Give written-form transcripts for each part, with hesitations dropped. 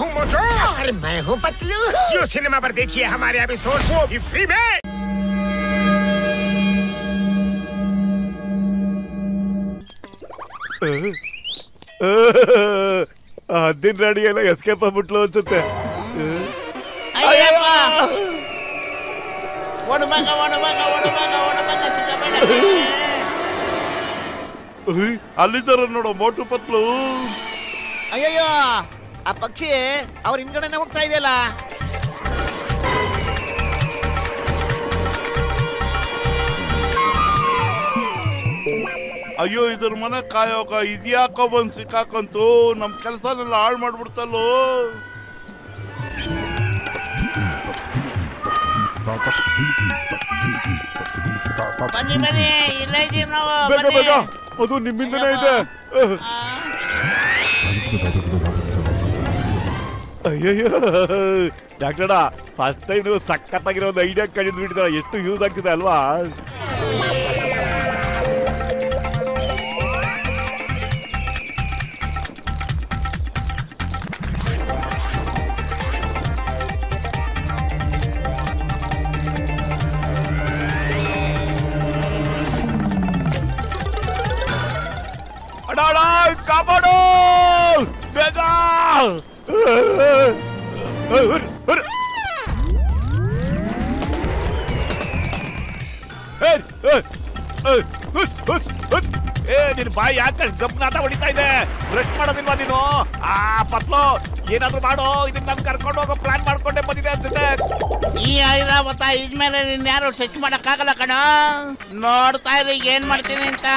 हूँ मोटू और मैं हूँ पतलू। जियो सिनेमा पर देखिए हमारे एपिसोड, वो भी फ्री में। दिन रेडी ಎಲ್ಲ ಎಸ್ಕೇಪ್ ಆಗ್ಬಿಟ್ಲು ಅನ್ಸುತ್ತೆ. ಅಲ್ಲಿದ್ದಾರ ನೋಡು ಮೋಟು ಪತ್ಲು. ಅಯ್ಯಯ್ಯೋ, ಆ ಪಕ್ಷಿ ಅವ್ರ ಹಿಂದ್ಗಡೆನೆ ಹೋಗ್ತಾ ಇದೆಯಲ್ಲ. ಅಯ್ಯೋ, ಇದ್ರ ಮನೆ ಕಾಯೋಕ ಇದ್ಯಾಕೋ ಬಂದ್ ಸಿಕ್ಕಾಕಂತು. ನಮ್ ಕೆಲಸನೆಲ್ಲ ಹಾಳು ಮಾಡ್ಬಿಡ್ತಲ್ಲೋ. ಬನ್ನಿ ಬನ್ನಿ, ಇಲ್ಲೇ ಇದೀವಿ ನಾವು. ಬೇಗ ಬೇಗ, ಅದು ನಿಮ್ಮಿಂದನೇ ಇದೆ. ಅಯ್ಯಯ್ಯೋ ಡಾಕ್ಟರ್, ಫಸ್ಟ್ ಟೈಮ್ ನೀವು ಸಖತ್ತಾಗಿರೋ ಒಂದು ಐಡಿಯಾ ಕಂಡು ಬಿಟ್ಟಿದ್ದಾರೆ. ಎಷ್ಟು ಯೂಸ್ ಆಗ್ತಿದೆ ಅಲ್ವಾ? ಕಾಪಾಡು ಬೇಗ. ನಿನ್ ಬಾಯಿ ಯಾಕೆ ಗಬ್ನಾಟ ಹೊಡಿತಾ ಇದೆ? ಬ್ರಷ್ ಮಾಡೋದಿಲ್ವಾ ನೀನು? ಪತ್ಲು, ಏನಾದ್ರು ಮಾಡು. ಇದನ್ನ ನಾನು ಕರ್ಕೊಂಡು ಹೋಗೋ ಪ್ಲಾನ್ ಮಾಡ್ಕೊಂಡೆ ಬಂದಿದೆ ಅನ್ಸುತ್ತೆ. ಈ ಐರಾವತ ಇದ್ಮೇಲೆ ನಿನ್ ಯಾರು ಟಚ್ ಮಾಡಕ್ ಆಗಲ್ಲ ಕಣ. ನೋಡ್ತಾ ಇರಿ ಏನ್ ಮಾಡ್ತೀನಿ ಅಂತ.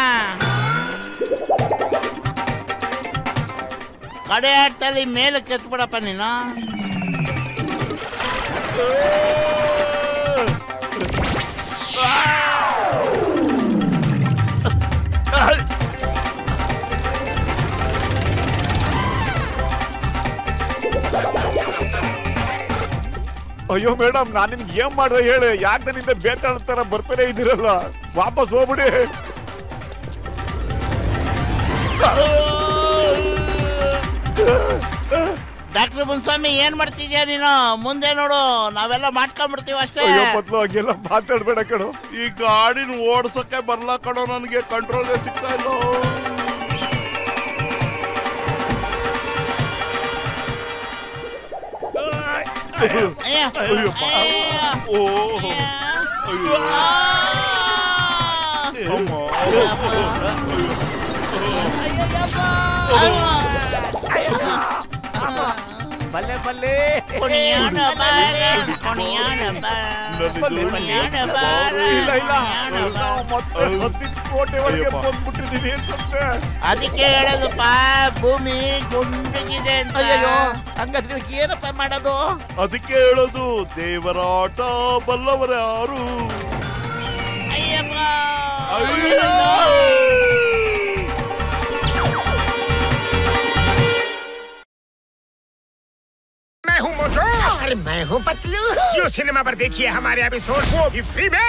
ಕಡೆ ಆಡ್ತಲ್ಲಿ ಮೇಲೆ ಕೆತ್ಬಿಡಪ್ಪ ನೀನು. ಅಯ್ಯೋ ಮೇಡಮ್, ನಾನು ನಿಮ್ಗೆ ಏನ್ ಮಾಡ್ದೆ ಹೇಳಿ? ಯಾಕೆ ನನ್ನಿಂದ ಬೇತಾಡ್ತಾರ ಬರ್ತಾನೆ ಇದ್ದೀರಲ್ಲ? ವಾಪಸ್ ಹೋಗ್ಬಿಡಿ. ಡಾಕ್ಟರ್ ಮುನ್ಸ್ವಾಮಿ, ಏನ್ ಮಾಡ್ತಿದ್ಯಾ ನೀನು? ಮುಂದೆ ನೋಡು, ನಾವೆಲ್ಲ ಮಾಡ್ಕೊಂಡ್ಬಿಡ್ತೀವಿ ಅಷ್ಟೇ. ಅಯ್ಯೋ ಪತ್ಲು, ಹಂಗೆಲ್ಲ ಮಾತಾಡ್ಬೇಡ ಕಣೋ. ಈ ಗಾಡಿನ ಓಡ್ಸಕ್ಕೆ ಬರ್ಲಾ ಕಣೋ, ನನಗೆ ಕಂಟ್ರೋಲ್ ಸಿಗ್ತಾ ಇಲ್ಲ. ಬಲ್ಲೆ ಬಲ್ಲೆ ಕುಣಿಯೋಣ ಬಾರೆ, ಕುಣಿಯೋಣ ಅದಕ್ಕೆ ಹೇಳೋದಪ್ಪ, ಭೂಮಿ ಗುಂಡಿಗಿದೆ ಅಂತ. ಹಂಗಾದ್ರೆ ಏನಪ್ಪ ಮಾಡೋದು? ಅದಕ್ಕೆ ಹೇಳೋದು, ದೇವರಾಟ ಬಲ್ಲವರ ಯಾರು? ಅಯ್ಯಪ್ಪ, मैं हूँ मोटू और मैं हूँ पतलू। जियो सिनेमा पर देखिए हमारे एपिसोड, वो भी फ्री में।